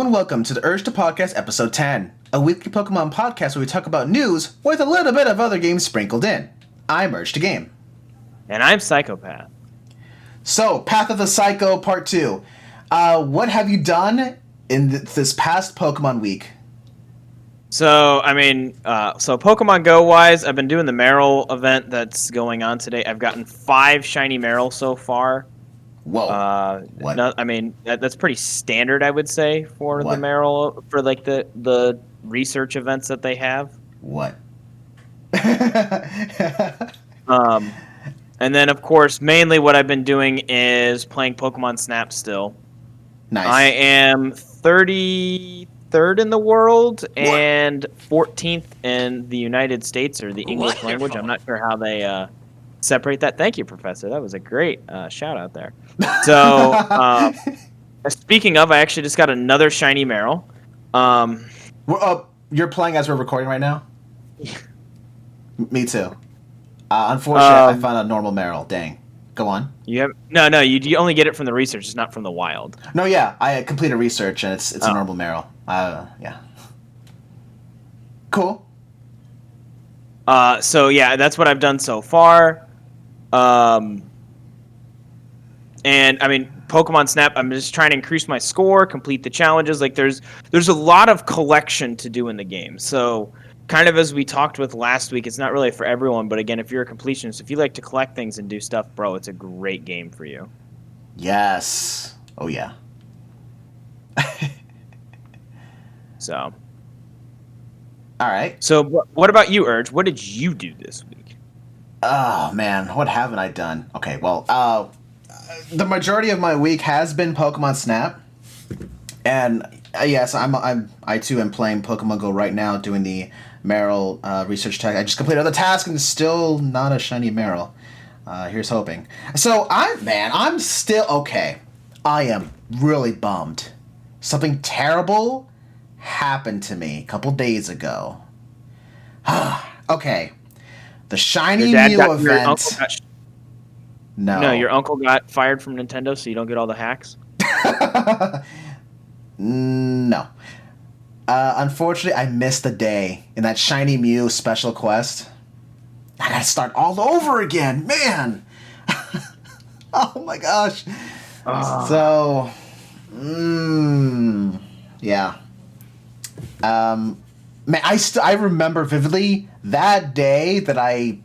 and welcome to the Urge2Podcast episode 10, a weekly Pokemon podcast where we talk about news with a little bit of other games sprinkled in. I'm Urge2Game. And I'm Psychopath. So, Path of the Psycho Part 2. What have you done in this past Pokemon week? So Pokemon Go-wise, I've been doing the Marill event that's going on today. I've gotten 5 shiny Marill so far. Whoa. What? No, that's pretty standard, I would say, for What? the Marill, for like the research events that they have. What? And then, of course, mainly what I've been doing is playing Pokemon Snap still. Nice. I am 33rd in the world and 14th in the United States, or the English language. I'm not sure how they separate that. Thank you, Professor. That was a great shout out there. So, speaking of, I actually just got another shiny Marill. You're playing as we're recording right now? Me too. Unfortunately, I found a normal Marill. Dang. Go on. You only get it from the research. It's not from the wild. No, yeah. I completed research, and it's a normal Marill. Yeah. Cool. So, yeah, that's what I've done so far. And, I mean, Pokemon Snap, I'm just trying to increase my score, complete the challenges. Like, there's a lot of collection to do in the game. So, kind of as we talked with last week, it's not really for everyone. But, again, if you're a completionist, if you like to collect things and do stuff, bro, it's a great game for you. Yes. Oh, yeah. So. All right. So, what about you, Urge? What did you do this week? Oh, man. What haven't I done? Okay, well, the majority of my week has been Pokemon Snap. And, yes, I too am playing Pokemon Go right now, doing the Marill research tag. I just completed another task, and it's still not a shiny Marill. Here's hoping. So, I'm still okay. I am really bummed. Something terrible happened to me a couple days ago. Okay. The Shiny Mew event. No, your uncle got fired from Nintendo, so you don't get all the hacks? No. Unfortunately, I missed the day in that Shiny Mew special quest. I gotta start all over again, man. Oh my gosh. So, yeah. Man, I remember vividly that day that I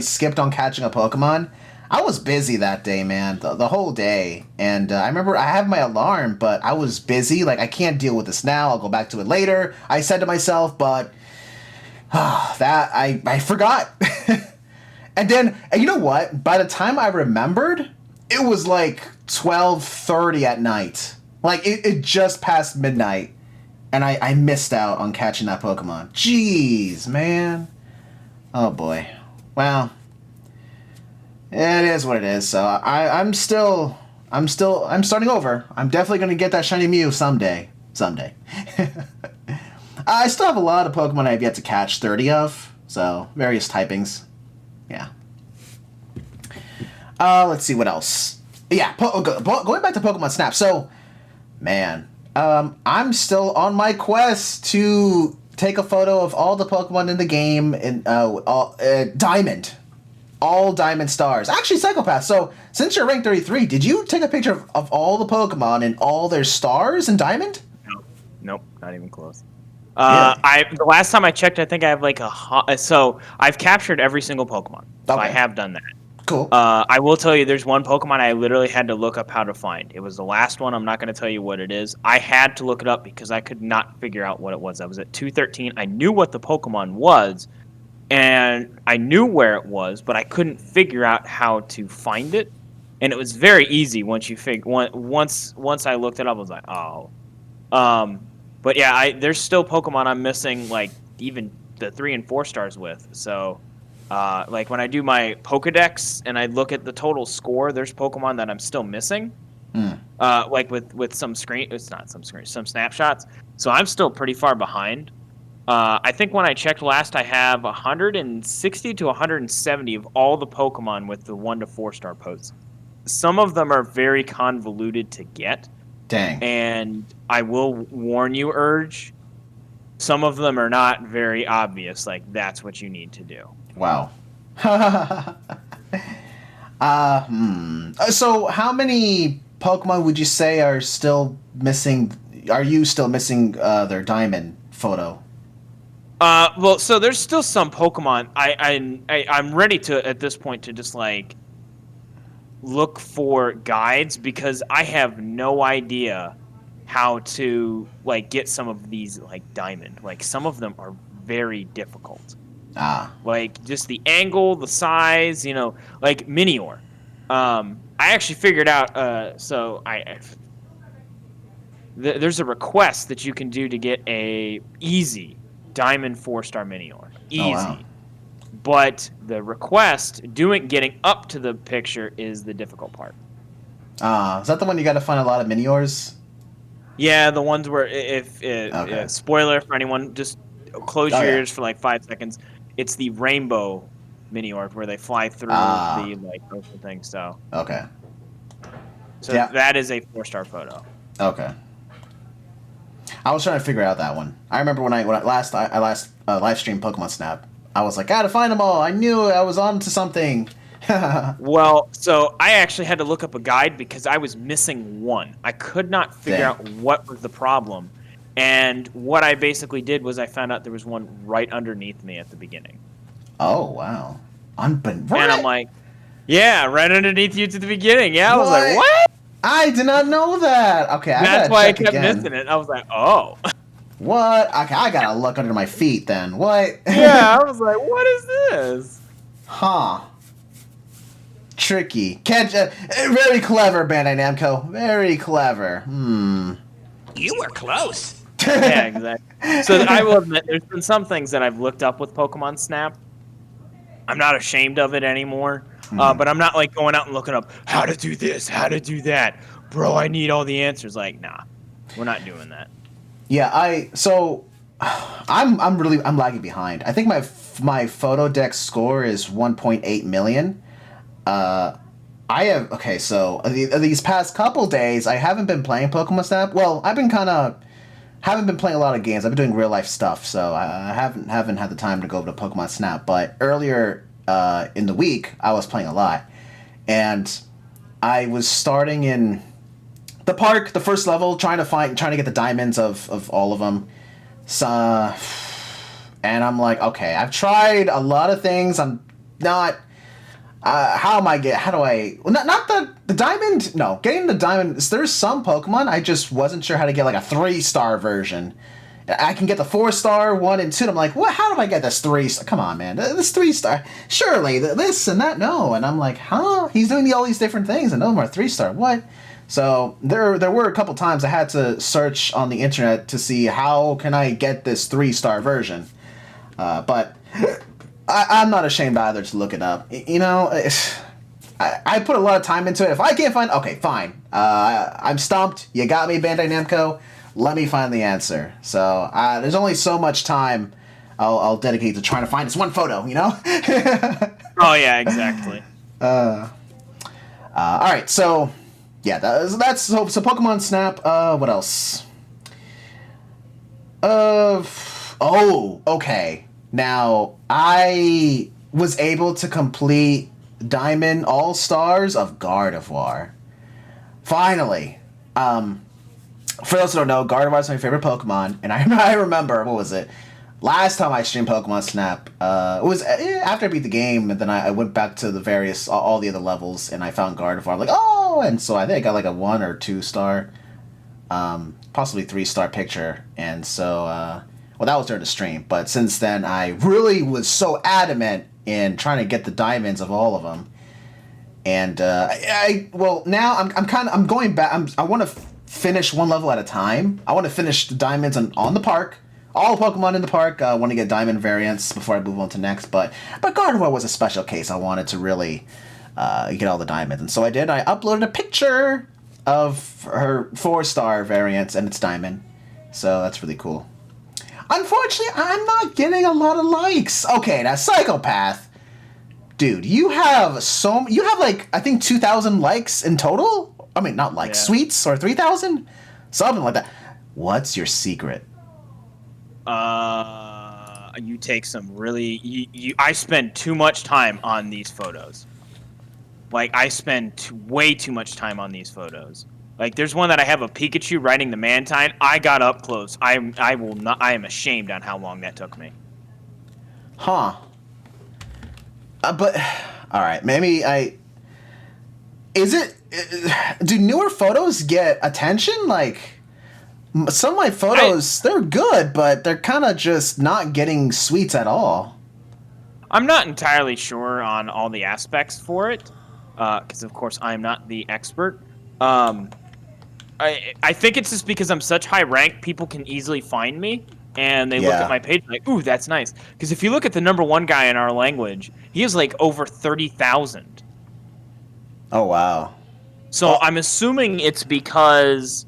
skipped on catching a Pokemon. I was busy that day, man, the whole day. And I remember I have my alarm, but I was busy. Like, I can't deal with this now. I'll go back to it later. I said to myself, but that I forgot. And then, and you know what? By the time I remembered, it was like 12:30 at night. Like, it just passed midnight. And I missed out on catching that Pokemon. Jeez, man. Oh, boy. Well, it is what it is. So I'm starting over. I'm definitely going to get that shiny Mew someday. I still have a lot of Pokemon I have yet to catch 30 of. So, various typings. Yeah. Let's see what else. Yeah, going back to Pokemon Snap. So, man, I'm still on my quest to take a photo of all the Pokemon in the game in Diamond. All Diamond stars. Actually, Psychopath, so since you're ranked 33, did you take a picture of all the Pokemon and all their stars in Diamond? Nope, not even close. Really? The last time I checked, I think I have like so I've captured every single Pokemon. So Okay. I have done that. Cool. I will tell you, there's one Pokemon I literally had to look up how to find. It was the last one. I'm not going to tell you what it is. I had to look it up because I could not figure out what it was. I was at 213. I knew what the Pokemon was, and I knew where it was, but I couldn't figure out how to find it. And it was very easy once I looked it up. I was like, oh. But yeah, there's still Pokemon I'm missing, like even the 3 and 4 stars with. So. Like when I do my Pokedex and I look at the total score, there's Pokemon that I'm still missing. Like with some snapshots. So I'm still pretty far behind. I think when I checked last, I have 160 to 170 of all the Pokemon with the 1 to 4 star posts. Some of them are very convoluted to get. Dang. And I will warn you, Urge, some of them are not very obvious. Like, that's what you need to do. Wow. So how many Pokemon would you say are still missing? Are you still missing their diamond photo? Well, so there's still some Pokemon. I'm ready to, at this point, to just, like, look for guides, because I have no idea how to, like, get some of these, like, diamond. Like, some of them are very difficult. Like, just the angle, the size, like Minior. I actually figured out, there's a request that you can do to get a easy Diamond 4-star Minior. Easy. Oh, wow. But the request, getting up to the picture, is the difficult part. Is that the one you got to find a lot of Miniors? Yeah, the ones where, spoiler for anyone, just close your ears for like 5 seconds. It's the rainbow Minior where they fly through the ocean thing. So okay. So that is a 4-star photo. Okay. I was trying to figure out that one. I remember when I last live streamed Pokemon Snap. I was like, gotta find them all. I knew I was on to something. Well, so I actually had to look up a guide because I was missing one. I could not figure out what was the problem. And what I basically did was I found out there was one right underneath me at the beginning. Oh, wow. And I'm like, yeah, right underneath you to the beginning. Yeah, I was like, what? I did not know that. Okay, that's why I kept missing it. I was like, oh. What? Okay, I gotta look under my feet then. What? Yeah, I was like, what is this? Huh. Tricky. Very clever, Bandai Namco. Very clever. You were close. Yeah, exactly. So I will admit, there's been some things that I've looked up with Pokemon Snap. I'm not ashamed of it anymore, but I'm not like going out and looking up how to do this, how to do that. Bro, I need all the answers. Like, nah, we're not doing that. Yeah, I'm lagging behind. I think my photo deck score is 1.8 million. So these past couple days I haven't been playing Pokemon Snap. Well, I've been haven't been playing a lot of games. I've been doing real life stuff, so I haven't had the time to go to Pokemon Snap. But earlier in the week, I was playing a lot, and I was starting in the park, the first level, trying to get the diamonds of all of them. So, and I'm like, okay, I've tried a lot of things. I'm not. Not the diamond. No, getting the diamond. There's some Pokemon I just wasn't sure how to get like a 3-star version. I can get the 4-star 1 and 2. And I'm like, what? How do I get this 3-star? Come on, man, this 3-star. Surely this and that. No, and I'm like, huh? He's doing all these different things, and none of them are 3-star. What? So there were a couple times I had to search on the internet to see how can I get this 3-star version, but. I'm not ashamed either to look it up. I put a lot of time into it. If I can't find... Okay, fine. I'm stumped. You got me, Bandai Namco. Let me find the answer. So there's only so much time I'll dedicate to trying to find this one photo, Oh, yeah, exactly. All right, so... Yeah, that's so Pokemon Snap. What else? Okay. Now, I was able to complete Diamond All-Stars of Gardevoir. Finally. For those who don't know, Gardevoir is my favorite Pokemon, and I remember, what was it? Last time I streamed Pokemon Snap, it was after I beat the game, and then I went back to the all the other levels, and I found Gardevoir. I'm like, oh! And so I think I got like a 1 or 2-star, possibly 3-star picture, and so... Well, that was during the stream, but since then, I really was so adamant in trying to get the diamonds of all of them. And now I'm going back. I want to finish one level at a time. I want to finish the diamonds on the park. All Pokemon in the park. I want to get diamond variants before I move on to next. But Gardevoir was a special case. I wanted to really get all the diamonds, and so I did. I uploaded a picture of her 4-star variants and its diamond. So that's really cool. Unfortunately, I'm not getting a lot of likes. Okay, now Psychopath. Dude, you have like, I think 2,000 likes in total? I mean, not like Yeah. sweets or 3,000, something like that. What's your secret? You take some really. I spend too much time on these photos. Like I spend way too much time on these photos. Like there's one that I have a Pikachu riding the Mantine. I got up close. I will not. I am ashamed on how long that took me. Huh. But all right, maybe I. Is it? Do newer photos get attention? Like some of my photos, they're good, but they're kind of just not getting sweets at all. I'm not entirely sure on all the aspects for it, because of course I'm not the expert. I think it's just because I'm such high rank, people can easily find me, and they look Yeah. at my page like, ooh, that's nice. Because if you look at the number one guy in our language, he has like over 30,000. Oh wow. So I'm assuming it's because,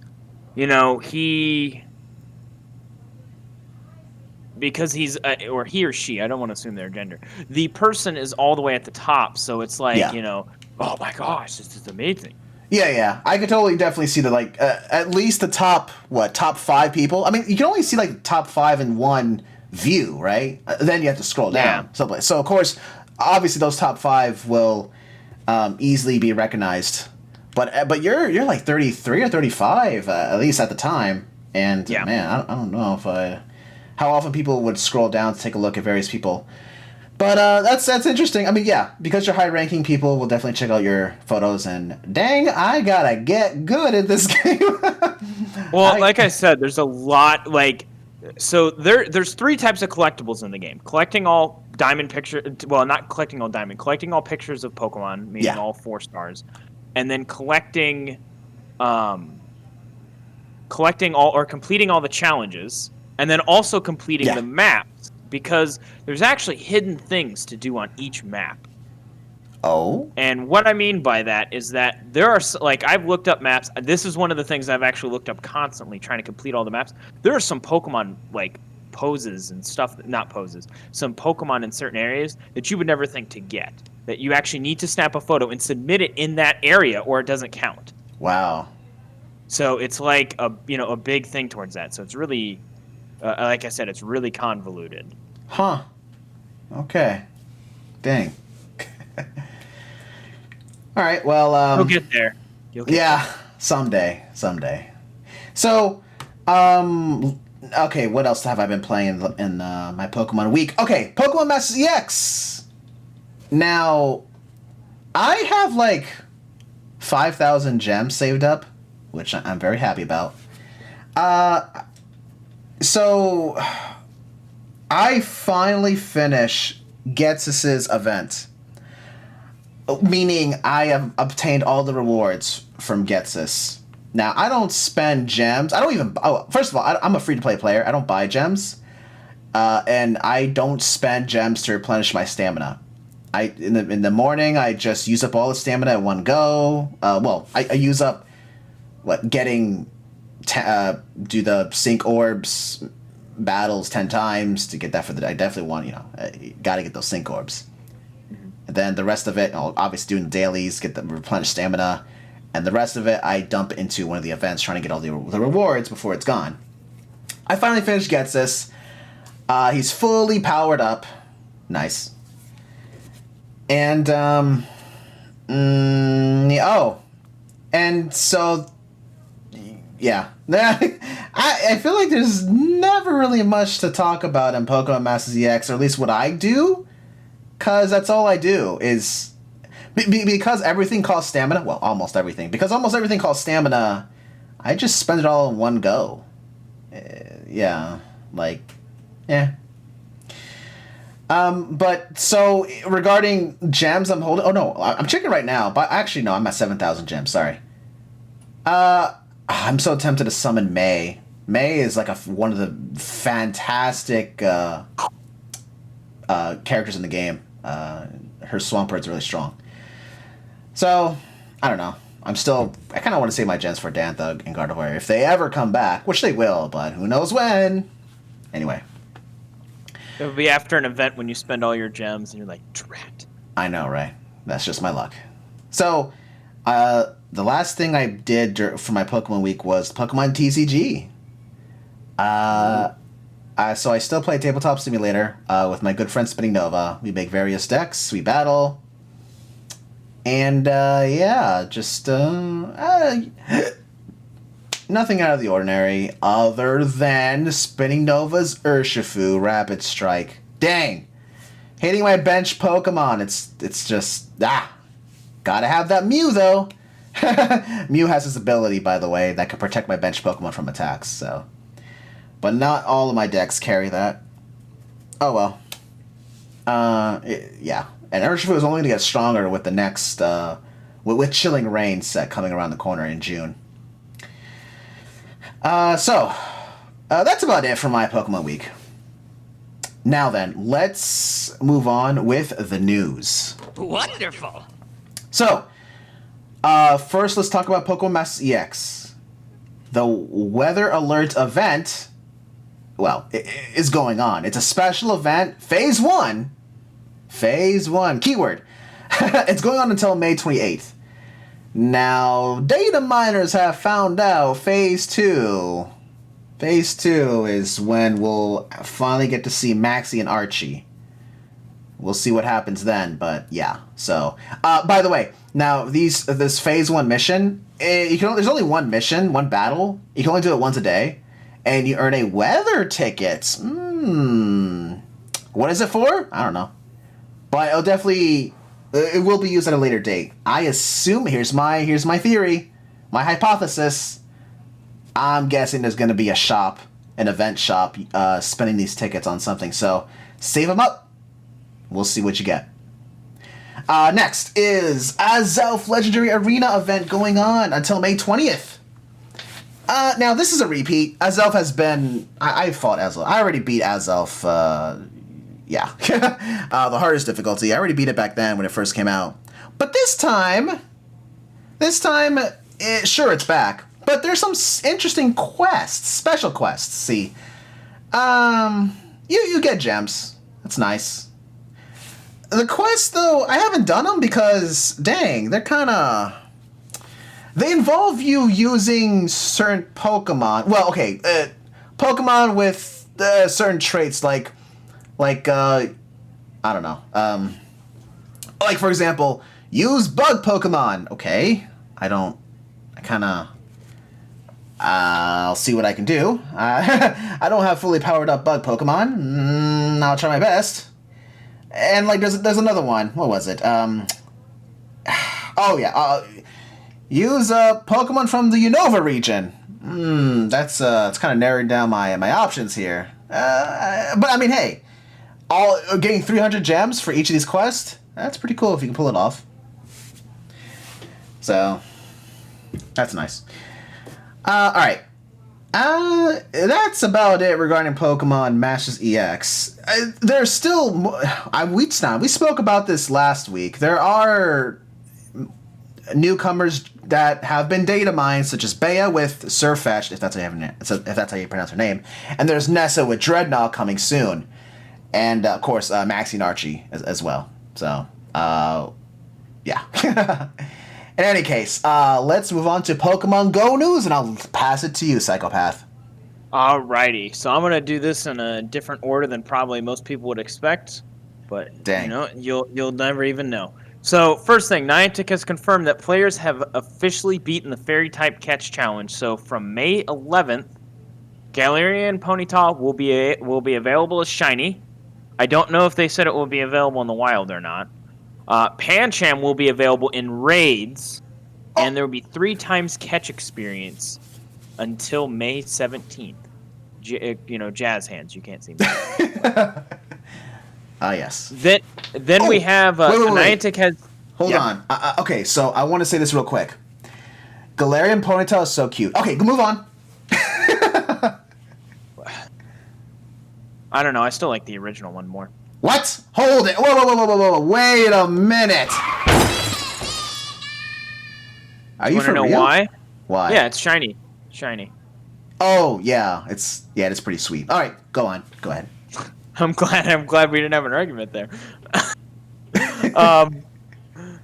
because he's or he or she. I don't want to assume their gender. The person is all the way at the top, so it's like Yeah. oh my gosh, this is amazing. Yeah. I could definitely see the like at least the top 5 people. I mean, you can only see like the top 5 in one view, right? Then you have to scroll down. Yeah. So of course, obviously those top 5 will easily be recognized. But you're like 33 or 35 at least at the time. And Yeah. man, I don't know if how often people would scroll down to take a look at various people. But that's interesting. I mean, yeah, because you're high-ranking, people will definitely check out your photos. And dang, I gotta get good at this game. Well, like I said, there's a lot. So there's 3 types of collectibles in the game: collecting all diamond picture. Well, not collecting all diamond. Collecting all pictures of Pokemon, meaning Yeah. all 4 stars, and then collecting all or completing all the challenges, and then also completing Yeah. the maps, because there's actually hidden things to do on each map. Oh? And what I mean by that is that there are, like, I've looked up maps. This is one of the things I've actually looked up constantly, trying to complete all the maps. There are some Pokemon, like, poses and stuff, not poses, some Pokemon in certain areas that you would never think to get, that you actually need to snap a photo and submit it in that area or it doesn't count. Wow. So it's like a big thing towards that. So it's really, like I said, it's really convoluted. Huh. Okay. Dang. All right, well... You'll get there. Yeah, someday. So, okay, what else have I been playing in my Pokemon week? Okay, Pokemon Masters EX! Now, I have like 5,000 gems saved up, which I'm very happy about. So, I finally finished Ghetsis' event. Meaning, I have obtained all the rewards from Ghetsis. Now, I don't spend gems. I don't even... Oh, first of all, I'm a free-to-play player. I don't buy gems. And I don't spend gems to replenish my stamina. In the morning, I just use up all the stamina in one go. I use up... do the sync orbs battles 10 times to get that for the day. I definitely want, gotta get those sync orbs. And then the rest of it, obviously doing the dailies, get the replenished stamina. And the rest of it, I dump into one of the events trying to get all the rewards before it's gone. I finally finished Ghetsis. He's fully powered up. Nice. And, and so, yeah. I feel like there's never really much to talk about in Pokemon Masters EX, or at least what I do. Because that's all I do is... because everything costs stamina... Well, almost everything. Because almost everything costs stamina, I just spend it all in one go. But, so, regarding gems I'm holding... Oh, no, I'm checking right now. But actually, no, I'm at 7,000 gems, sorry. I'm so tempted to summon May. May is like one of the fantastic characters in the game. Her Swampert is really strong. So, I don't know. I kind of want to save my gems for Danthug and Gardevoir if they ever come back, which they will, but who knows when. Anyway. It'll be after an event when you spend all your gems and you're like, drat. I know, right? That's just my luck. So, the last thing I did for my Pokemon week was Pokemon TCG. So I still play Tabletop Simulator with my good friend Spinning Nova. We make various decks, we battle, and just nothing out of the ordinary other than Spinning Nova's Urshifu Rapid Strike. Dang, hitting my bench Pokemon. It's just gotta have that Mew though. Mew has this ability, by the way, that can protect my bench Pokemon from attacks. So. But not all of my decks carry that. Oh well. Yeah. And Urshifu is only going to get stronger with the next, with Chilling Rain set coming around the corner in June. That's about it for my Pokemon week. Now then, let's move on with the news. Wonderful. So, first let's talk about Pokemon Masters EX. The Weather Alert event... Well, it is going on. It's a special event. Phase 1. Keyword. It's going on until May 28th. Now, data miners have found out Phase 2. Phase 2 is when we'll finally get to see Maxie and Archie. We'll see what happens then, but yeah. So, by the way, now this Phase 1 mission, there's only one mission, one battle. You can only do it once a day. And you earn a weather ticket. What is it for? I don't know. But it'll definitely... It will be used at a later date. I assume... Here's my theory. My hypothesis. I'm guessing there's going to be a shop. An event shop. Spending these tickets on something. So, save them up. We'll see what you get. Next is a Zelf Legendary Arena event going on until May 20th. Now, this is a repeat. Zelf has been... I fought Zelf. I already beat Zelf. The hardest difficulty. I already beat it back then when it first came out. But this time, sure, it's back. But there's some interesting quests. Special quests, see. You get gems. That's nice. The quests, though, I haven't done them because, dang, they're kind of... They involve you using certain Pokemon. Well, okay, Pokemon with certain traits, like I don't know. Like for example, use Bug Pokemon. Okay, I'll see what I can do. I don't have fully powered up Bug Pokemon. I'll try my best. And like, there's another one. What was it? Use a Pokemon from the Unova region. That's kind of narrowing down my options here. But I mean, hey, getting 300 gems for each of these quests, that's pretty cool if you can pull it off. So, that's nice. Alright. That's about it regarding Pokemon Masters EX. There's still... we spoke about this last week. There are newcomers that have been data mined, such as Bea with Surfetched, if that's how you pronounce her name, and there's Nessa with Dreadnought coming soon, and of course Maxie and Archie as well. So yeah. In any case, let's move on to Pokemon Go news, and I'll pass it to you, Psychopath. Alrighty, so I'm gonna do this in a different order than probably most people would expect, but dang, you'll never even know. So, first thing, Niantic has confirmed that players have officially beaten the Fairy-type Catch Challenge. So, from May 11th, Galarian Ponyta will be available as Shiny. I don't know if they said it will be available in the wild or not. Pancham will be available in raids, and there will be 3 times catch experience until May 17th. Jazz hands, you can't see me. Yes. Then we have wait. Niantic has... Hold on. Okay, so I want to say this real quick. Galarian Ponyta is so cute. Okay, move on. I don't know. I still like the original one more. What? Hold it. Whoa. Wait a minute. Are you for real? Know why? Why? Yeah, it's shiny. Shiny. Oh, yeah. It's pretty sweet. All right, go on. Go ahead. I'm glad we didn't have an argument there.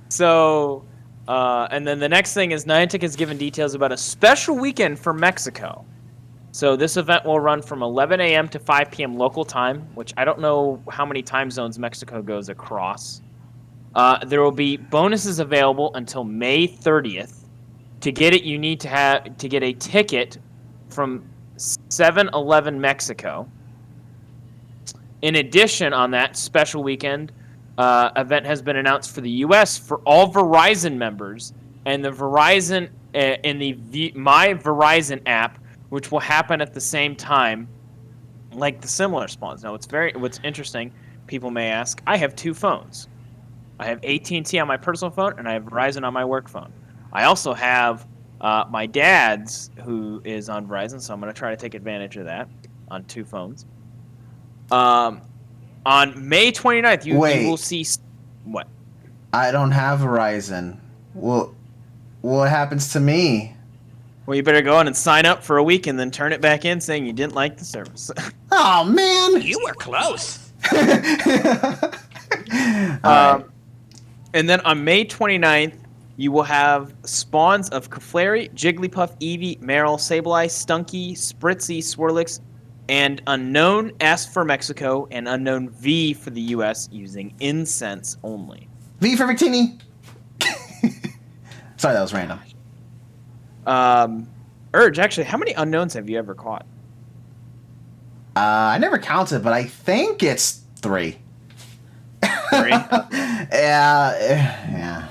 So And then the next thing is Niantic has given details about a special weekend for Mexico. So this event will run from 11 a.m. to 5 p.m. local time, which I don't know how many time zones Mexico goes across. There will be bonuses available until May 30th. To get it, you need to get a ticket from 7-Eleven Mexico. In addition, on that special weekend, event has been announced for the U.S. for all Verizon members, and the Verizon in the My Verizon app, which will happen at the same time, like the similar spawns. Now, what's interesting, people may ask, I have two phones. I have AT&T on my personal phone, and I have Verizon on my work phone. I also have my dad's, who is on Verizon, so I'm going to try to take advantage of that on two phones. On May 29th, you will see... What? I don't have Verizon. Well, what happens to me? Well, you better go in and sign up for a week and then turn it back in saying you didn't like the service. Oh, man! You were close. And then on May 29th, you will have spawns of Clefairy, Jigglypuff, Eevee, Marill, Sableye, Stunky, Spritzee, Swirlix, and Unknown S for Mexico and Unknown V for the U.S. using incense only. V for Victini! Sorry, that was random. Urge, actually, how many unknowns have you ever caught? I never counted, but I think it's 3. 3? Yeah.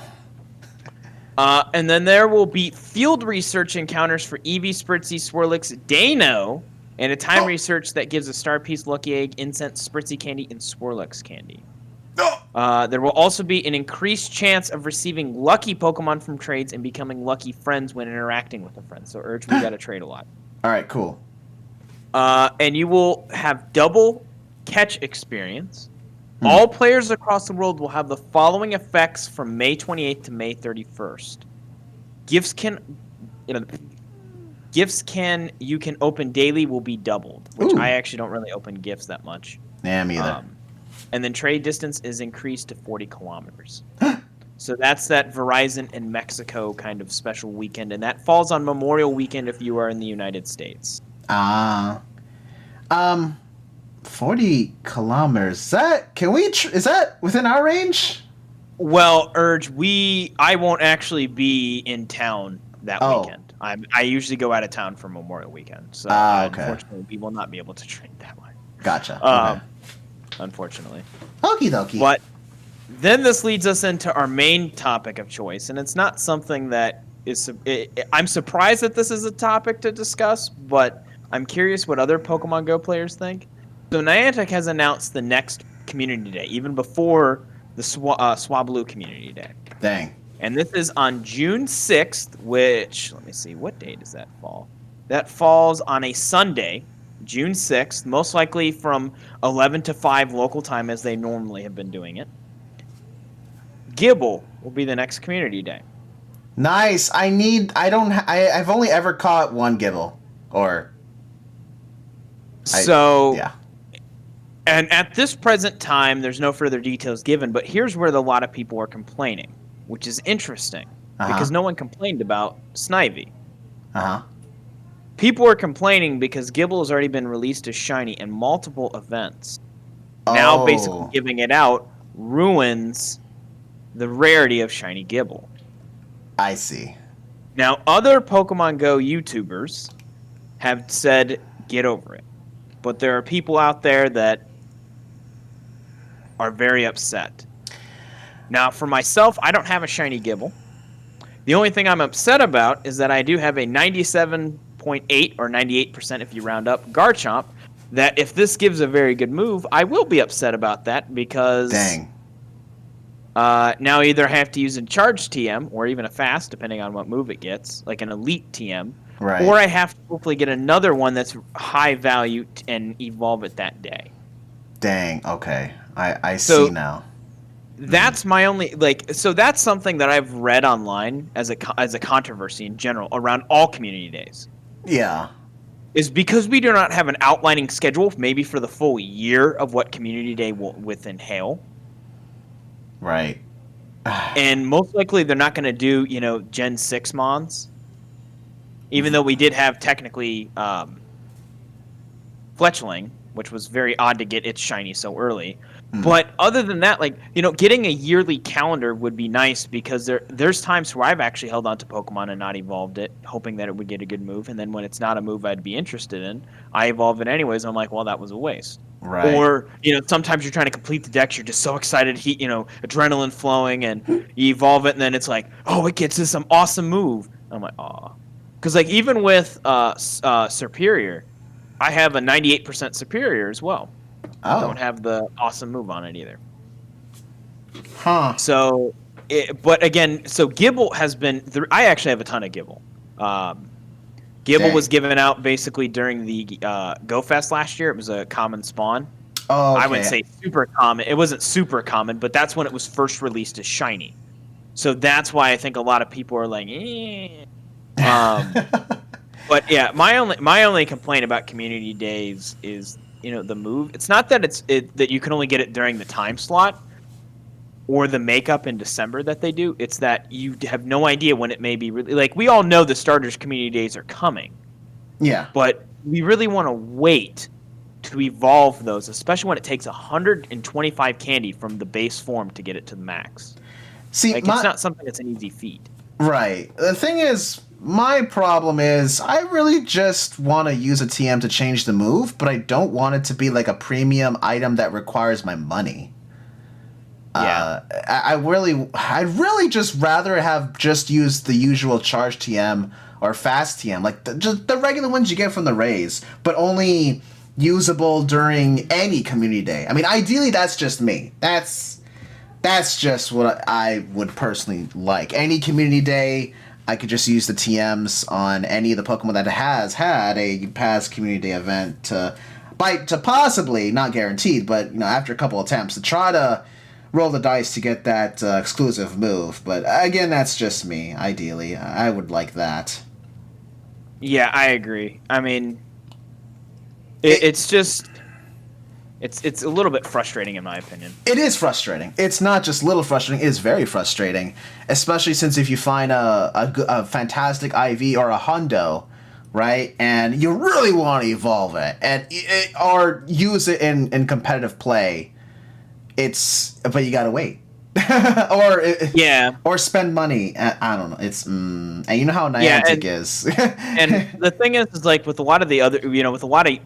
And then there will be field research encounters for Eevee, Spritzee, Swirlix, Dano, and a time research that gives a Star Piece, Lucky Egg, Incense, Spritzee candy, and Swirlix candy. There will also be an increased chance of receiving lucky Pokemon from trades and becoming lucky friends when interacting with a friend. So, Urge, we got to trade a lot. All right, cool. And you will have double catch experience. All players across the world will have the following effects from May 28th to May 31st. Gifts you can open daily will be doubled, which I actually don't really open gifts that much. Yeah, me either. And then trade distance is increased to 40 kilometers. So that's that Verizon and Mexico kind of special weekend, and that falls on Memorial Weekend if you are in the United States. 40 kilometers. Is that within our range? Well, Urge, I won't actually be in town that weekend. I usually go out of town for Memorial Weekend, so unfortunately we will not be able to trade that way. Gotcha. Okay. Unfortunately. Okie dokie. But then this leads us into our main topic of choice, and it's not something that is... I'm surprised that this is a topic to discuss, but I'm curious what other Pokemon Go players think. So Niantic has announced the next Community Day, even before the Swablu Community Day. Dang. And this is on June 6th, which, let me see, what day does that fall? That falls on a Sunday, June 6th, most likely from 11 to 5 local time as they normally have been doing it. Gibble will be the next Community Day. Nice. I've only ever caught one Gibble. Yeah. And at this present time, there's no further details given, but here's where a lot of people are complaining, which is interesting, because no one complained about Snivy. People are complaining because Gibble has already been released as shiny in multiple events. Now, basically giving it out ruins the rarity of shiny Gibble. I see. Now, other Pokemon Go YouTubers have said, get over it. But there are people out there that are very upset. Now, for myself, I don't have a shiny Gibble. The only thing I'm upset about is that I do have a 97.8 or 98% if you round up Garchomp, that if this gives a very good move, I will be upset about that because now either I have to use a charged TM or even a fast, depending on what move it gets, like an elite TM. Right. Or I have to hopefully get another one that's high value and evolve it that day. Dang, okay. I see now. That's my only, so that's something that I've read online as a controversy in general around all community days. Yeah. Is because we do not have an outlining schedule, maybe for the full year of what community day will entail. Right. And most likely they're not going to do, Gen 6 mons. Even though we did have technically Fletchling, which was very odd to get its shiny so early. But other than that, getting a yearly calendar would be nice because there's times where I've actually held on to Pokemon and not evolved it, hoping that it would get a good move. And then when it's not a move I'd be interested in, I evolve it anyways. I'm like, well, that was a waste. Right. Or, sometimes you're trying to complete the decks. You're just so excited, adrenaline flowing, and you evolve it, and then it's like, oh, it gets this some awesome move. I'm like, aw. Because, even with Superior, I have a 98% Superior as well. Oh. Don't have the awesome move on it either. Huh. So, but again, Gibble has been. I actually have a ton of Gibble. Gibble was given out basically during the Go Fest last year. It was a common spawn. Oh, okay. I wouldn't say super common. It wasn't super common, but that's when it was first released as shiny. So that's why I think a lot of people are like, eh. But yeah, my only complaint about community days is the move. It's not that that you can only get it during the time slot or the makeup in December that they do. It's that you have no idea when it may be really. We all know the starters community days are coming. Yeah. But we really want to wait to evolve those, especially when it takes 125 candy from the base form to get it to the max. See, it's not something that's an easy feat. Right. The thing is, my problem is I really just want to use a TM to change the move, but I don't want it to be like a premium item that requires my money. Yeah. I'd really just rather have just used the usual charge TM or fast TM, like the regular ones you get from the Rays, but only usable during any community day. I mean, ideally, that's just me. That's just what I would personally like. Any community day, I could just use the TMs on any of the Pokemon that has had a past community day event to possibly, not guaranteed, but after a couple attempts to try to roll the dice to get that exclusive move. But again, that's just me. Ideally, I would like that. Yeah, I agree. I mean, it's just it's a little bit frustrating in my opinion. It is frustrating. It's not just a little frustrating. It is very frustrating, especially since if you find a fantastic IV or a hundo, right, and you really want to evolve it or use it in competitive play, but you gotta wait. or spend money. I don't know. It's and you know how Niantic is. And the thing is with a lot of the other, with a lot of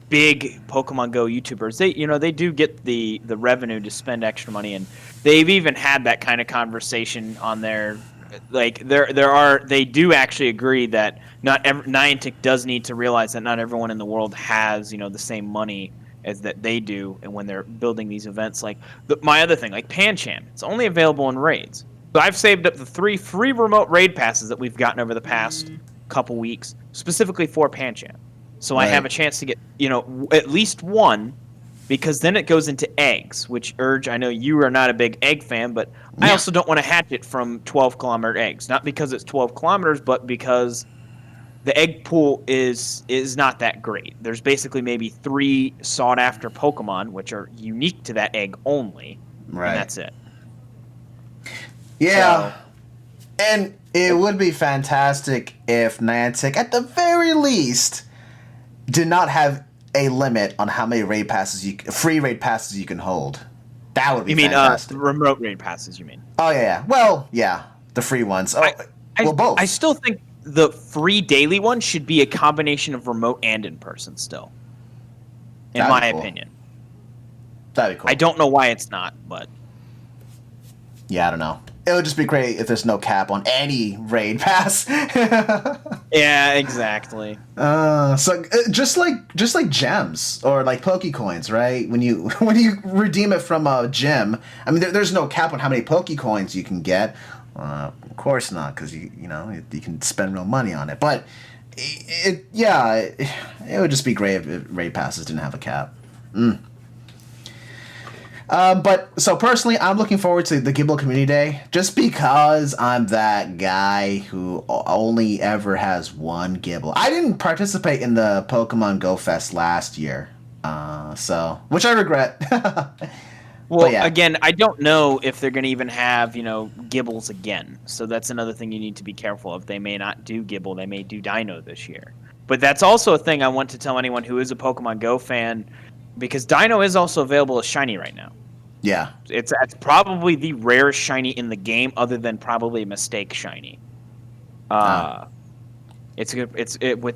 big Pokemon Go YouTubers, they do get the revenue to spend extra money, and they've even had that kind of conversation on their they do actually agree that Niantic does need to realize that not everyone in the world has the same money as that they do, and when they're building these events, my other thing, Pancham, it's only available in raids. So I've saved up the 3 free remote raid passes that we've gotten over the past couple weeks, specifically for Pancham. So right. I have a chance to get, at least one, because then it goes into eggs, which Urge, I know you are not a big egg fan, but yeah. I also don't want to hatch it from 12-kilometer eggs. Not because it's 12 kilometers, but because the egg pool is not that great. There's basically maybe 3 sought-after Pokemon, which are unique to that egg only, right. And that's it. Yeah, and it would be fantastic if Niantic, at the very least, did not have a limit on how many free raid passes you can hold. That would be fantastic. You mean remote raid passes, you mean? Oh, yeah. Well, yeah, the free ones. Both. I still think the free daily one should be a combination of remote and in-person still, in my opinion. That'd be cool. I don't know why it's not, but... Yeah, I don't know. It would just be great if there's no cap on any raid pass. Yeah, exactly. So just like gems or like Pokecoins, right? When you redeem it from a gym, I mean, there's no cap on how many Pokecoins you can get. Of course not, because you can spend real money on it. But it would just be great if raid passes didn't have a cap. But so personally, I'm looking forward to the Gibble Community Day just because I'm that guy who only ever has one Gibble. I didn't participate in the Pokemon Go Fest last year, which I regret. Well, yeah. again, I don't know if they're going to even have, Gibbles again. So that's another thing you need to be careful of. They may not do Gibble. They may do Dino this year. But that's also a thing I want to tell anyone who is a Pokemon Go fan, because Dino is also available as Shiny right now. Yeah. It's probably the rarest Shiny in the game, other than probably Mistake Shiny. With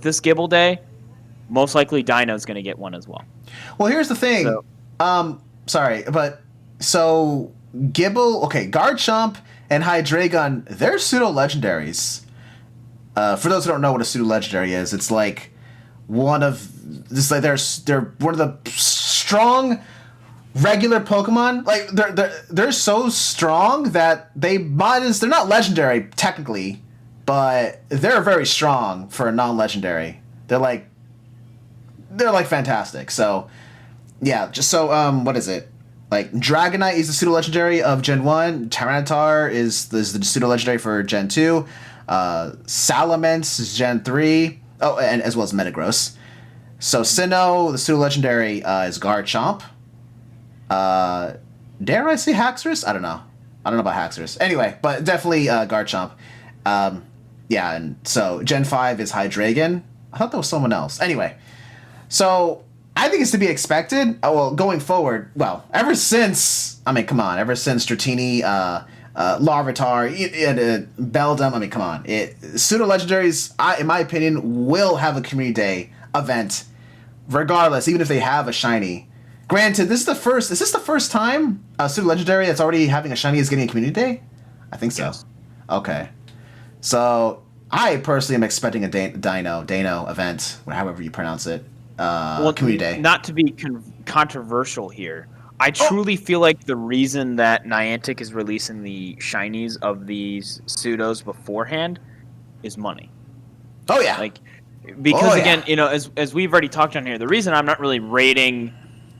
this Gibble Day, most likely Dino's going to get one as well. Well, here's the thing. Sorry, but so Gibble, okay, Garchomp and Hydreigon, they're pseudo legendaries. For those who don't know what a pseudo legendary is, it's like they're one of the strong regular Pokemon. Like they're so strong that they're not legendary technically, but they're very strong for a non-legendary. They're like fantastic. So yeah, what is it? Like Dragonite is the pseudo legendary of Gen 1, Tyranitar is the pseudo legendary for Gen 2, Salamence is Gen 3, and as well as Metagross. So Sinnoh, the pseudo legendary is Garchomp. Dare I say Haxorus? I don't know about Haxorus. Anyway, but definitely Garchomp. Yeah, and so Gen 5 is Hydreigon. I thought that was someone else. Anyway, so I think it's to be expected. Going forward, ever since Dratini, Larvitar, Beldum, come on. Pseudo legendaries, in my opinion, will have a community day event, regardless, even if they have a shiny. Granted, is this the first time a pseudo legendary that's already having a shiny is getting a community day? I think so. Yes. Okay. So I personally am expecting a Dino event, however you pronounce it. Community day. Not to be controversial here, I truly feel like the reason that Niantic is releasing the shinies of these pseudos beforehand is money. Oh yeah. Because again, as we've already talked on here, the reason I'm not really rating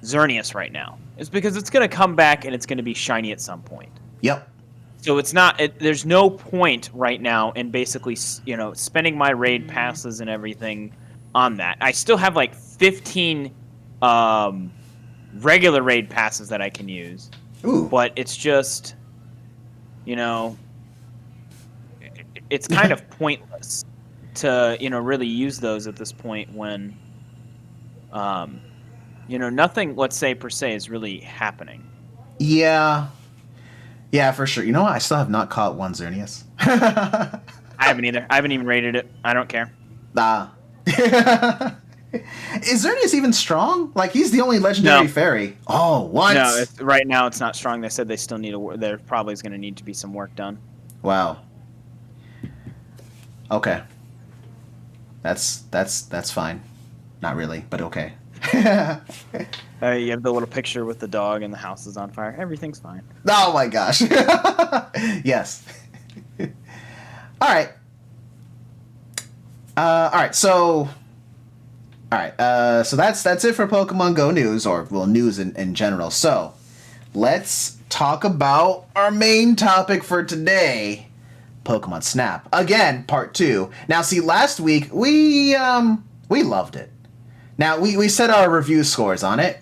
Xerneas right now is because it's going to come back and it's going to be shiny at some point. Yep. So it's not. There's no point right now in basically, spending my raid passes and everything on that. I still have 15 regular raid passes that I can use. Ooh. But it's just, it's kind of pointless to really use those at this point when, nothing, let's say per se, is really happening. Yeah. Yeah, for sure. You know what? I still have not caught one Xerneas. I haven't either. I haven't even rated it. I don't care. Is Xerneas even strong? He's the only legendary fairy. Oh, what? No, right now it's not strong. They said they still need there probably is going to need to be some work done. Wow. Okay. That's fine. Not really, but okay. You have the little picture with the dog and the house is on fire. Everything's fine. Oh my gosh. Yes. All right. So that's it for Pokemon Go news, or news in general. So let's talk about our main topic for today, Pokemon Snap. Again, part 2. Now, see, last week we loved it. Now we set our review scores on it.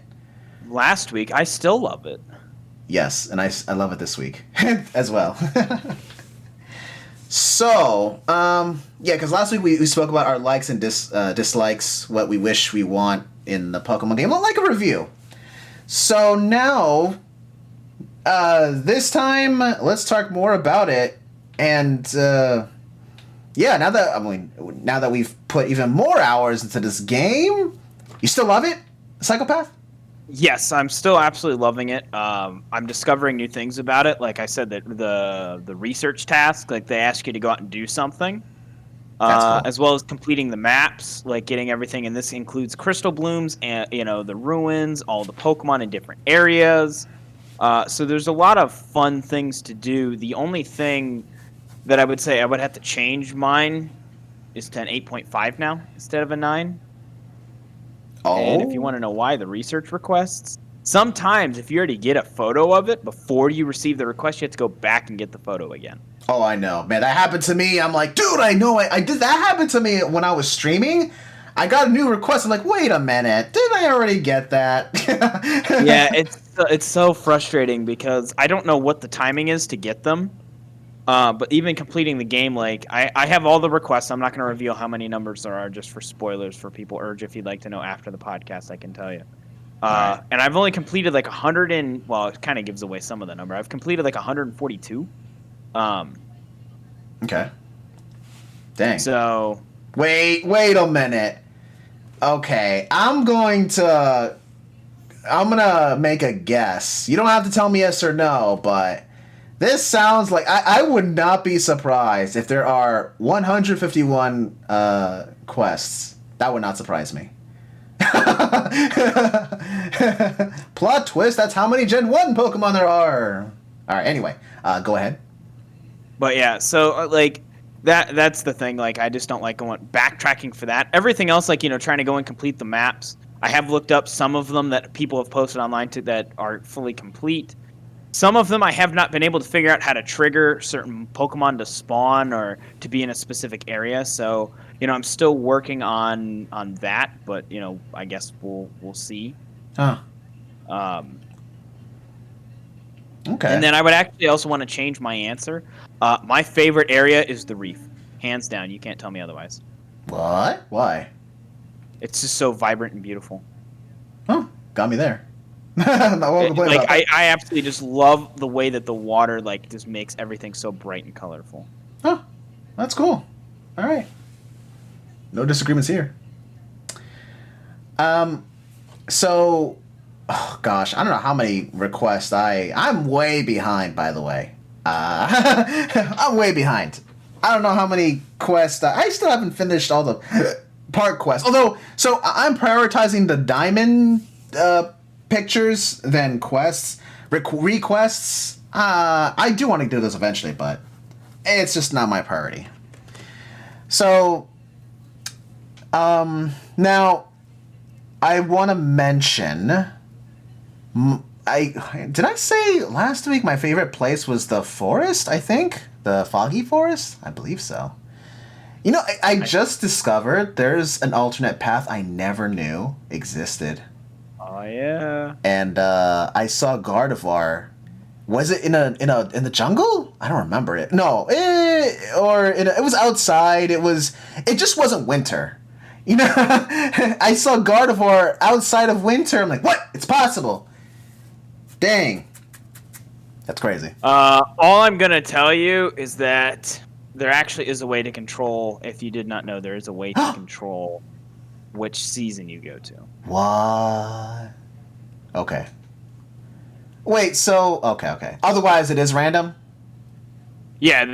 Last week, I still love it. Yes, and I love it this week as well. So, because last week we spoke about our likes and dislikes, what we wish we want in the Pokemon game, like a review. So now, this time, let's talk more about it. And, now that we've put even more hours into this game, you still love it, Psychopath? Yes, I'm still absolutely loving it. I'm discovering new things about it. Like I said, that the research task, they ask you to go out and do something, cool. As well as completing the maps, getting everything. And this includes crystal blooms and the ruins, all the Pokemon in different areas. So there's a lot of fun things to do. The only thing that I would say I would have to change mine is to an 8.5 now instead of a 9. Oh. And if you want to know why, the research requests, sometimes if you already get a photo of it before you receive the request, you have to go back and get the photo again. Oh, I know. Man, that happened to me. I'm like, dude, I know. I did. That happened to me when I was streaming. I got a new request. I'm like, wait a minute. Didn't I already get that? Yeah, it's it's so frustrating because I don't know what the timing is to get them. But even completing the game, like I have all the requests. I'm not going to reveal how many numbers there are just for spoilers for people. Urge, if you'd like to know after the podcast, I can tell you. Right. And I've only completed like 100 and, well, it kind of gives away some of the number. I've completed like 142. Okay. Dang. So Wait a minute. Okay, I'm gonna make a guess. You don't have to tell me yes or no, but this sounds like I would not be surprised if there are 151 quests. That would not surprise me. Plot twist, that's how many Gen 1 Pokemon there are. Alright, anyway, go ahead. But yeah, so like that's the thing. Like I just don't like going backtracking for that. Everything else, like trying to go and complete the maps. I have looked up some of them that people have posted online that are fully complete. Some of them I have not been able to figure out how to trigger certain Pokemon to spawn or to be in a specific area. So I'm still working on that, but I guess we'll see. Huh. Okay. And then I would actually also want to change my answer. My favorite area is the Reef, hands down. You can't tell me otherwise. What? Why? It's just so vibrant and beautiful. Oh, got me there. I absolutely just love the way that the water just makes everything so bright and colorful. Oh, that's cool. All right. No disagreements here. So, oh gosh, I don't know how many requests I'm way behind, by the way. I'm way behind. I don't know how many quests. I still haven't finished all the park quests. Although, so I'm prioritizing the diamond pictures than quests. Requests. I do want to do this eventually, but it's just not my priority. So, now, I want to mention. Did I say last week my favorite place was the forest? I think the foggy forest. I believe so. I just discovered there's an alternate path I never knew existed. Oh yeah. And I saw Gardevoir. Was it in the jungle? I don't remember it. No, it was outside. It just wasn't winter. I saw Gardevoir outside of winter. I'm like, what? It's possible. Dang. That's crazy. All I'm gonna tell you is that there actually is a way to control. If you did not know, there is a way to control which season you go to. What? Okay. Wait, so okay. Otherwise, it is random? Yeah,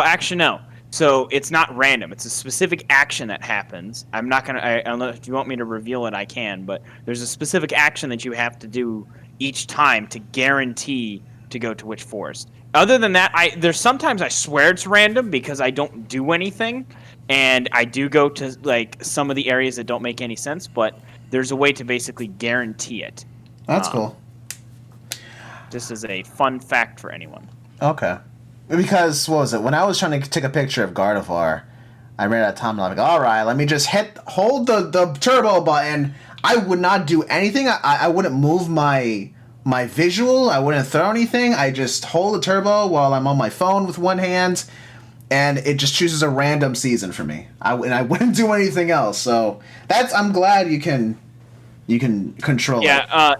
actually no. So it's not random. It's a specific action that happens. I'm not gonna. I don't know if you want me to reveal it. I can, but there's a specific action that you have to do each time to guarantee to go to which forest. Other than that, there's sometimes I swear it's random because I don't do anything, and I do go to some of the areas that don't make any sense. But there's a way to basically guarantee it. That's cool. Just as a fun fact for anyone. Okay. Because, what was it? When I was trying to take a picture of Gardevoir, I ran out of time and I'm like, alright, let me just hold the turbo button. I would not do anything. I wouldn't move my visual. I wouldn't throw anything. I just hold the turbo while I'm on my phone with one hand, and it just chooses a random season for me. I wouldn't do anything else. So I'm glad you can control it. Yeah,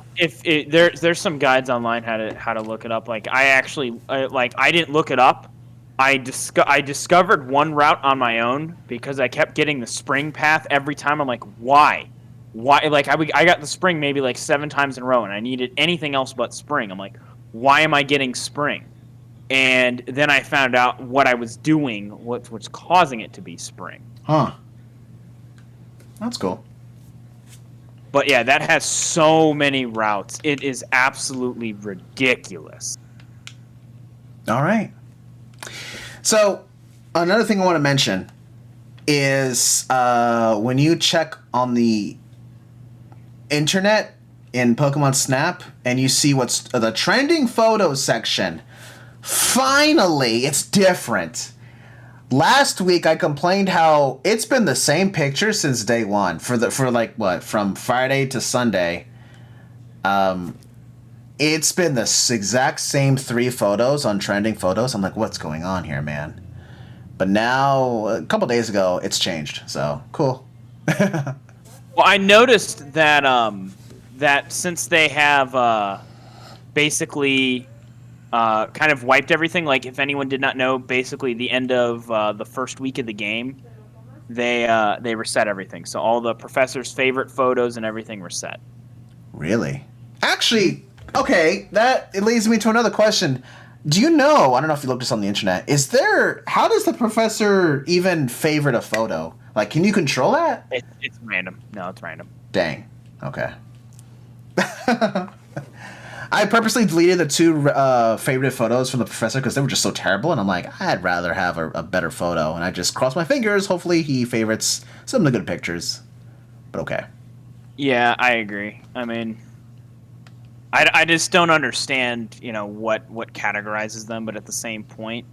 there's some guides online how to look it up. I didn't look it up. I discovered one route on my own because I kept getting the spring path every time. I'm like, why? I got the spring maybe 7 times in a row, and I needed anything else but spring. I'm like, why am I getting spring? And then I found out what I was doing, what's causing it to be spring. Huh. That's cool. But yeah, that has so many routes. It is absolutely ridiculous. All right. So, another thing I want to mention is when you check on the internet in Pokemon Snap and you see what's the trending photos section, finally, it's different. Last week I complained how it's been the same picture since day one from Friday to Sunday. It's been the exact same 3 photos on trending photos. I'm like, what's going on here, man? But now, a couple days ago, it's changed. So, cool. Well, I noticed that that since they have basically kind of wiped everything, like if anyone did not know, basically the end of the first week of the game, they reset everything. So all the professor's favorite photos and everything were set. Really? Actually, okay, it leads me to another question. Do you know, I don't know if you looked this on the internet, how does the professor even favorite a photo? Like, can you control that? It's random. No, it's random. Dang. Okay. I purposely deleted the 2 favorite photos from the professor because they were just so terrible, and I'm like, I'd rather have a better photo, and I just cross my fingers. Hopefully he favorites some of the good pictures. But okay. Yeah, I agree. I mean, I just don't understand, what categorizes them, but at the same point,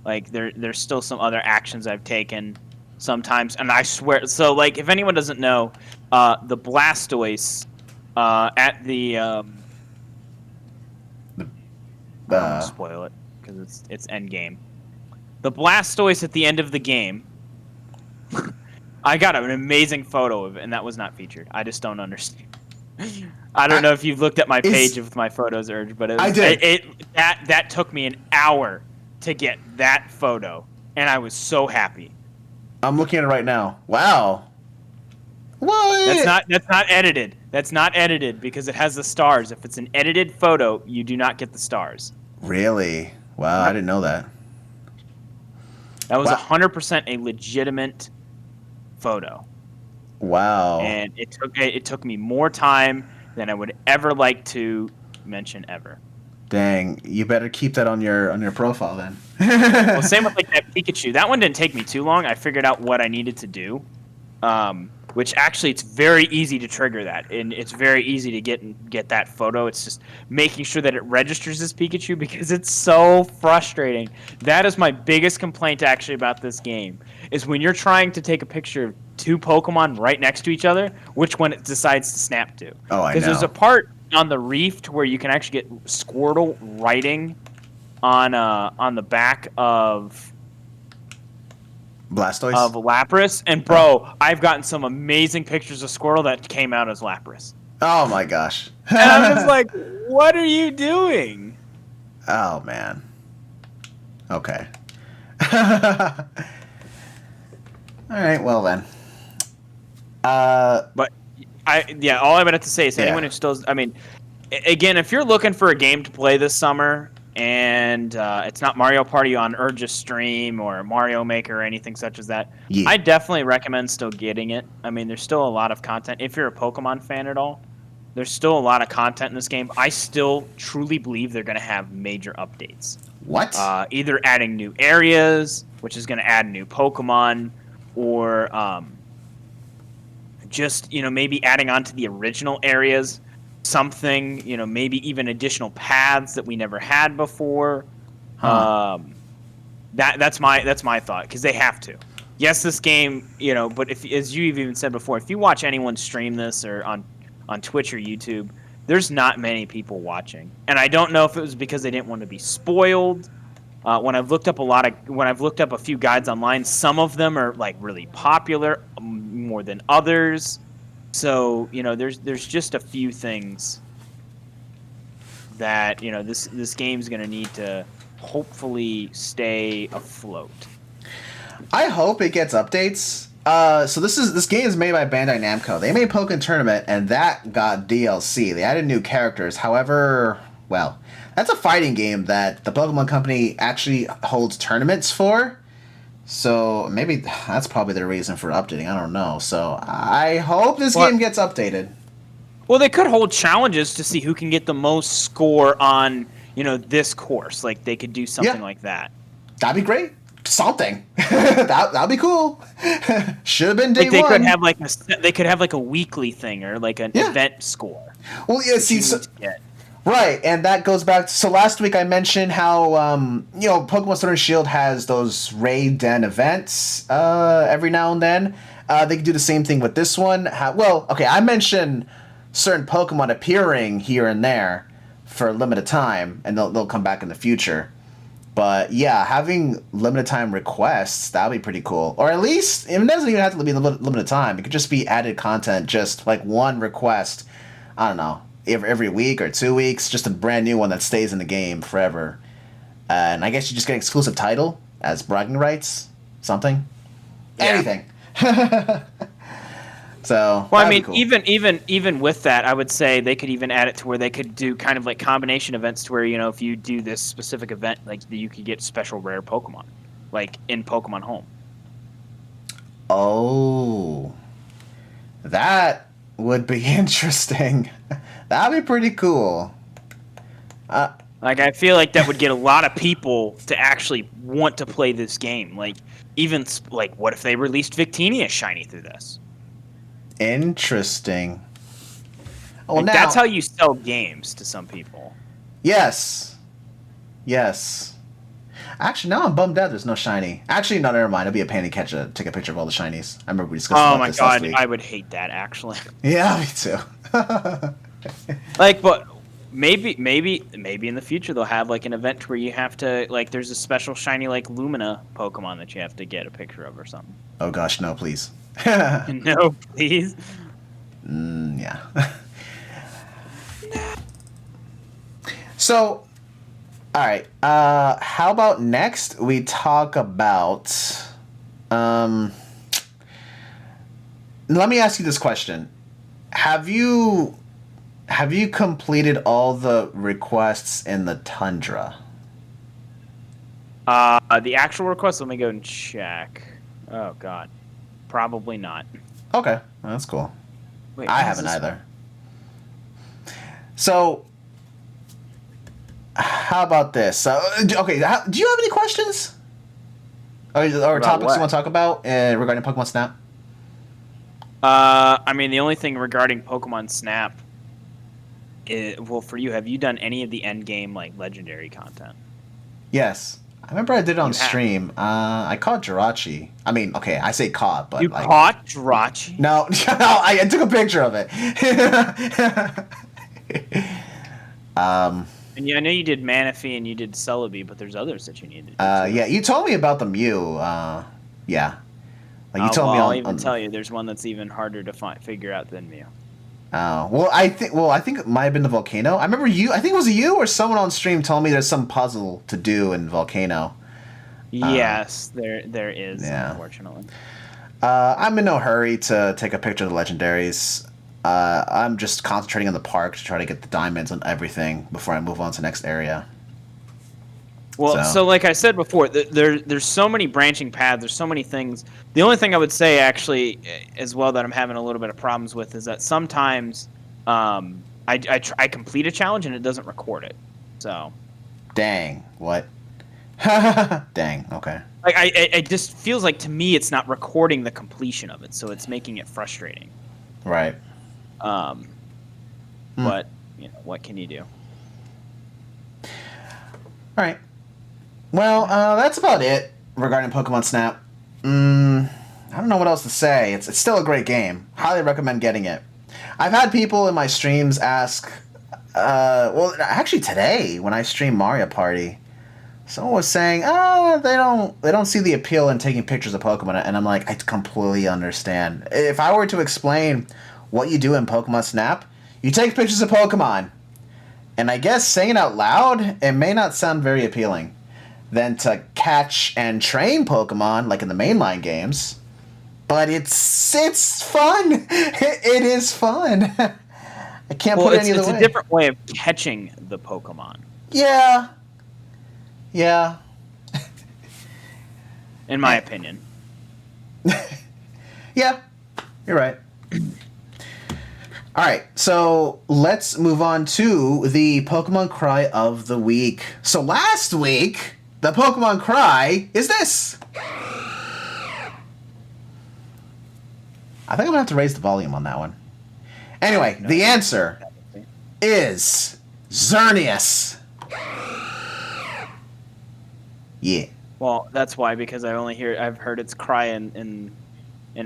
like there's still some other actions I've taken sometimes, and I swear. So, like, if anyone doesn't know, the Blastoise at the I don't want to spoil it because it's end game. The Blastoise at the end of the game, I got an amazing photo of it, and that was not featured. I just don't understand. I don't know if you've looked at my page with my photos, Urge, but I did. That took me an hour to get that photo, and I was so happy. I'm looking at it right now. Wow. What? That's not edited. That's not edited because it has the stars. If it's an edited photo, you do not get the stars. Really? Wow, I didn't know that. That was 100% a legitimate photo. Wow. And it took me more time than I would ever like to mention ever. Dang, you better keep that on your profile then. Well, same with like that Pikachu. That one didn't take me too long. I figured out what I needed to do. Which actually, it's very easy to trigger that, and it's very easy to get that photo. It's just making sure that it registers as Pikachu because it's so frustrating. That is my biggest complaint actually about this game, is when you're trying to take a picture of 2 Pokemon right next to each other, which one it decides to snap to. Oh, I know. Because there's a part on the reef to where you can actually get Squirtle writing on the back of Blastoise? Of Lapras, and bro, I've gotten some amazing pictures of Squirtle that came out as Lapras. Oh my gosh. And I'm just like, what are you doing? Oh man. Okay. Alright, well then. But all I'm about to say is anyone who still, I mean, again, if you're looking for a game to play this summer, and it's not Mario Party on Urge stream or Mario Maker or anything such as that, I definitely recommend still getting it. I mean, there's still a lot of content. If you're a Pokemon fan at all, there's still a lot of content in this game. I still truly believe they're going to have major updates. What? Either adding new areas, which is going to add new Pokemon, or just, maybe adding on to the original areas something, maybe even additional paths that we never had before. That's my thought, because they have to. Yes, this game, but if, as you've even said before, if you watch anyone stream this or on Twitch or YouTube, there's not many people watching, and I don't know if it was because they didn't want to be spoiled. When I've looked up a few guides online, some of them are like really popular more than others. So, there's just a few things that, this game's going to need to hopefully stay afloat. I hope it gets updates. So this game is made by Bandai Namco. They made Pokken Tournament, and that got DLC. They added new characters. However, well, that's a fighting game that the Pokemon Company actually holds tournaments for. So maybe that's probably the reason for updating. I don't know. So I hope this game gets updated. Well, they could hold challenges to see who can get the most score on, this course. Like, they could do something like that. That'd be great. Something. That'd be cool. Should have been day they one. They could have like a weekly thing or like an event score. Well, yeah. See, right, and that goes back. So last week I mentioned how Pokemon Sword and Shield has those raid den events every now and then. They can do the same thing with this one. I mentioned certain Pokemon appearing here and there, for a limited time, and they'll come back in the future. But yeah, having limited time requests, that would be pretty cool. Or at least, it doesn't even have to be limited time. It could just be added content, just like one request, I don't know, every week or 2 weeks, just a brand new one that stays in the game forever. And I guess you just get exclusive title as bragging rights, something. Yeah. Anything. So, well, I that'd mean, be cool. even with that, I would say they could even add it to where they could do kind of like combination events to where, you know, if you do this specific event, like you could get special rare Pokemon, like in Pokemon Home. Oh, that would be interesting. That'd be pretty cool. Like, I feel like that would get a lot of people to actually want to play this game. Like, even like, what if they released Victini shiny through this? Interesting. Oh, Like, now that's how you sell games to some people. Yes. Actually, now I'm bummed out. There's no shiny. Actually, no, never mind. It'd be a pain to take a picture of all the shinies. I remember we discussed Oh about my this last god, week. I would hate that actually. Yeah, me too. Like, but maybe in the future they'll have like an event where you have to, like, there's a special shiny like Lumina Pokemon that you have to get a picture of or something. Oh gosh, no, please. No, please. Yeah. So, all right. How about next we talk about? Let me ask you this question: Have you completed all the requests in the Tundra? The actual request. Let me go and check. Oh god, probably not. Okay, well, that's cool. Wait, I what is haven't this either. So, how about this? Okay, do you have any questions? Or topics what? you want to talk about regarding Pokemon Snap? I mean, the only thing regarding Pokemon Snap well, for you, have you done any of the end game like legendary content? Yes. I remember I did it on You have. stream. I caught Jirachi. I mean, okay, I say caught, but You like... caught Jirachi? No, I took a picture of it. And yeah, I know you did Manaphy and you did Celebi, but there's others that you need to do. Yeah, you told me about the Mew. Yeah. Like you told me I'll on... even tell you, there's one that's even harder to figure out than Mew. Oh, well, I think it might have been the volcano. I remember I think it was you or someone on stream told me there's some puzzle to do in volcano. Yes, there is, yeah. Unfortunately. I'm in no hurry to take a picture of the legendaries. I'm just concentrating on the park to try to get the diamonds and everything before I move on to the next area. Well, so like I said before, there's so many branching paths. There's so many things. The only thing I would say, actually, as well, that I'm having a little bit of problems with is that sometimes I complete a challenge and it doesn't record it. So. Dang. What? Dang. Okay. Like it just feels like, to me, it's not recording the completion of it, so it's making it frustrating. Right. But what can you do? All right. Well, that's about it regarding Pokemon Snap. I don't know what else to say. It's still a great game. Highly recommend getting it. I've had people in my streams ask, well, actually today when I streamed Mario Party, someone was saying, they don't see the appeal in taking pictures of Pokemon, and I'm like, I completely understand. If I were to explain what you do in Pokemon Snap, you take pictures of Pokemon, and I guess saying it out loud, it may not sound very appealing. Than to catch and train Pokemon like in the mainline games, but it's fun. It is fun. I can't put it any other way. It's a different way of catching the Pokemon. Yeah. In my opinion. Yeah, you're right. All right, so let's move on to the Pokemon Cry of the week. So last week, the Pokemon Cry is this. I think I'm going to have to raise the volume on that one. Anyway, the answer is Xerneas. Yeah. Well, that's why, because I've heard its cry in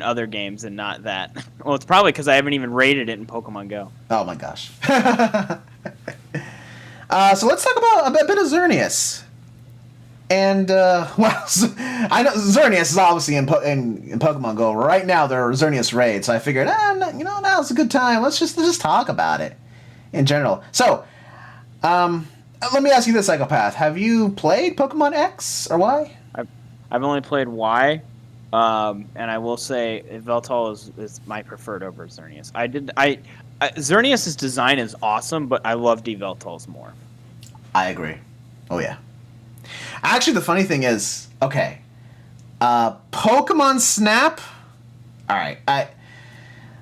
other games and not that. Well, it's probably because I haven't even rated it in Pokemon Go. Oh my gosh. So let's talk about a bit of Xerneas. And, I know Xerneas is obviously in Pokemon Go. Right now, there are Xerneas raids, so I figured, now's a good time. Let's just talk about it in general. So, let me ask you this, Psychopath. Have you played Pokemon X or Y? I've only played Y, and I will say Yveltal is my preferred over Xerneas. Xerneas' design is awesome, but I loved Yveltal's more. I agree. Oh, yeah. Actually, the funny thing is, okay, Pokemon Snap. All right,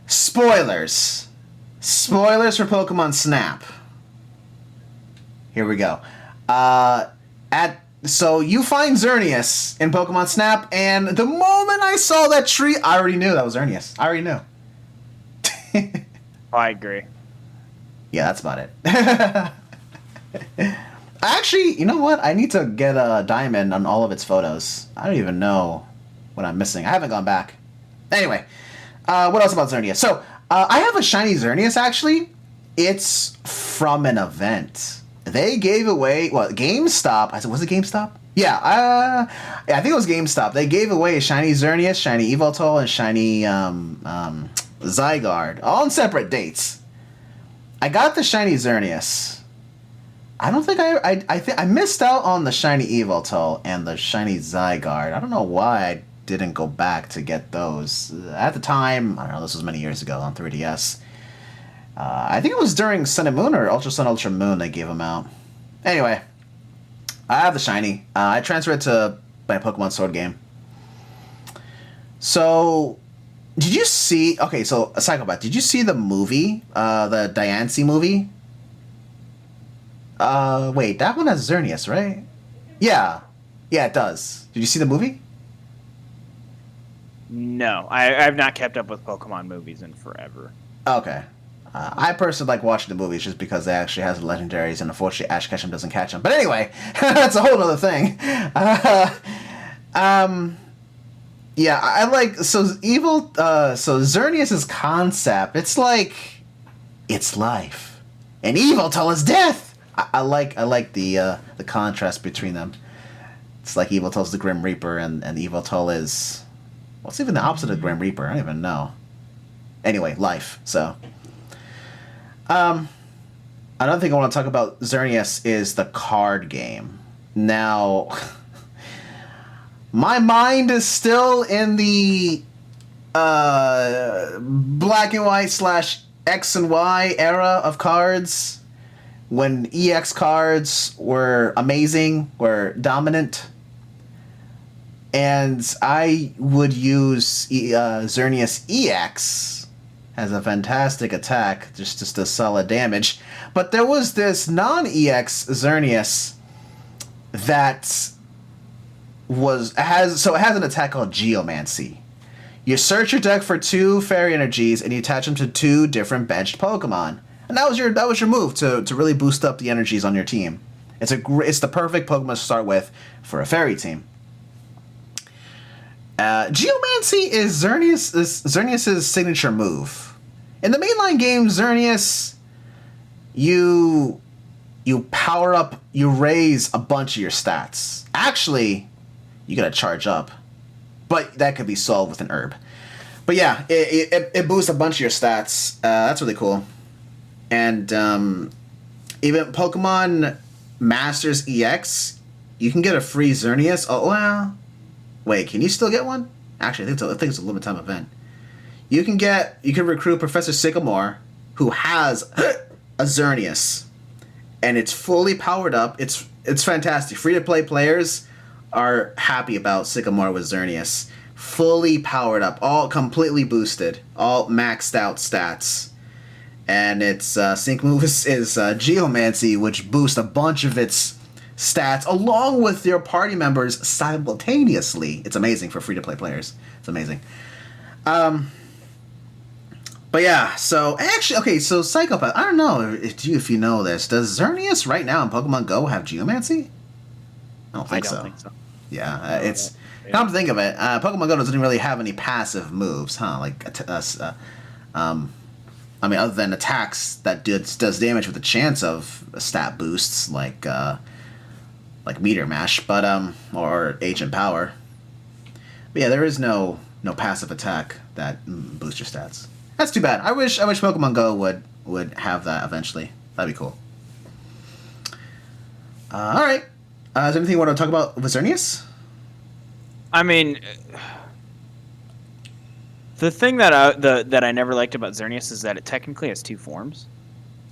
spoilers for Pokemon Snap. Here we go. So you find Xerneas in Pokemon Snap, and the moment I saw that tree, I already knew that was Xerneas. I already knew. I agree. Yeah, that's about it. Actually, you know what? I need to get a diamond on all of its photos. I don't even know what I'm missing. I haven't gone back. Anyway, what else about Xerneas? So, I have a shiny Xerneas, actually. It's from an event. They gave away, GameStop. I said, was it GameStop? Yeah, I think it was GameStop. They gave away a shiny Xerneas, shiny Yveltal, and shiny Zygarde, all on separate dates. I got the shiny Xerneas. I don't think I missed out on the shiny Yveltal and the shiny Zygarde. I don't know why I didn't go back to get those. At the time, I don't know, this was many years ago on 3DS. I think it was during Sun and Moon or Ultra Sun, Ultra Moon they gave them out. Anyway, I have the shiny. I transferred it to my Pokemon Sword game. So, did you see... Okay, so, Psychopath, did you see the movie? The Diancie movie? Wait, that one has Xerneas, right? Yeah. Yeah, it does. Did you see the movie? No, I've not kept up with Pokemon movies in forever. Okay. I personally like watching the movies just because they actually has the legendaries, and unfortunately Ash Ketchum doesn't catch them. But anyway, that's a whole other thing. Yeah, I like... So, Xerneas' concept, it's like... It's life. And Yveltal is death! I like the contrast between them. It's like Yveltal's the Grim Reaper, and Yveltal is... What's even the opposite of Grim Reaper? I don't even know. Anyway, life. So, another thing I want to talk about Xerneas is the card game. Now, my mind is still in the black and white / X and Y era of cards, when EX cards were amazing, were dominant. And I would use Xerneas EX as a fantastic attack, just a solid damage. But there was this non-EX Xerneas that has an attack called Geomancy. You search your deck for 2 fairy energies and you attach them to 2 different benched Pokemon. And that was your move to really boost up the energies on your team. It's the perfect Pokemon to start with for a fairy team. Geomancy is Xerneas' signature move. In the mainline game, Xerneas, you power up, you raise a bunch of your stats. Actually, you gotta charge up, but that could be solved with an herb. But yeah, it boosts a bunch of your stats. That's really cool. And even Pokemon Masters EX, you can get a free Xerneas. Oh, well, wait, can you still get one? Actually, I think it's a limited time event. You can recruit Professor Sycamore, who has a Xerneas, and it's fully powered up. It's fantastic. Free to play players are happy about Sycamore with Xerneas. Fully powered up, all completely boosted, all maxed out stats. And its sync move is Geomancy, which boosts a bunch of its stats along with your party members simultaneously. It's amazing for free-to-play players. It's amazing. But yeah, so actually, okay, so Psychopath, I don't know if you know this. Does Xerneas right now in Pokemon Go have Geomancy? I don't think so. Yeah, it's... Come to think of it, Pokemon Go doesn't really have any passive moves, huh? Like, I mean, other than attacks that does damage with a chance of stat boosts like Meteor Mash, but or Agent Power. But yeah, there is no passive attack that boosts your stats. That's too bad. I wish Pokemon Go would have that eventually. That'd be cool. All right. Is there anything you want to talk about with Xerneas? I mean, the thing that I never liked about Xerneas is that it technically has 2 forms.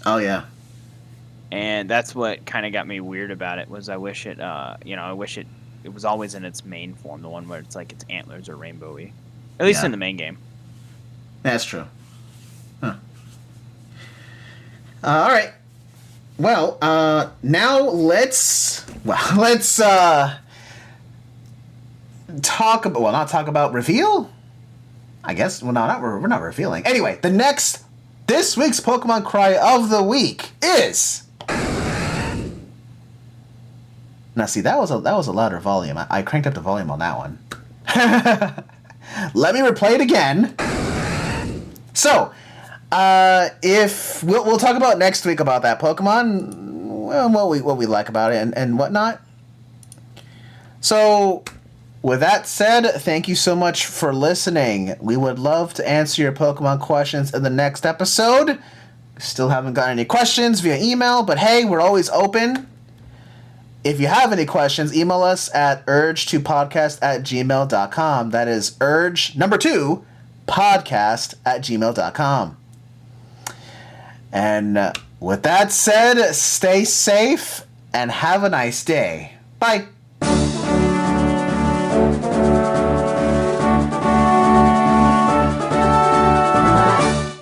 Oh yeah. And that's what kind of got me weird about it. Was I wish it was always in its main form, the one where it's like its antlers are rainbowy, at least in the main game. That's true. Huh. All right. Well, now let's talk about, not talk about reveal. I guess we're not revealing. Anyway, this week's Pokemon Cry of the week is. Now, see, that was a louder volume. I cranked up the volume on that one. Let me replay it again. So, if we'll talk about next week about that Pokemon, well, what we like about it and whatnot. So, with that said, thank you so much for listening. We would love to answer your Pokemon questions in the next episode. Still haven't gotten any questions via email, but hey, we're always open. If you have any questions, email us at urge2podcast@gmail.com. That is urge2podcast@gmail.com. And with that said, stay safe and have a nice day. Bye.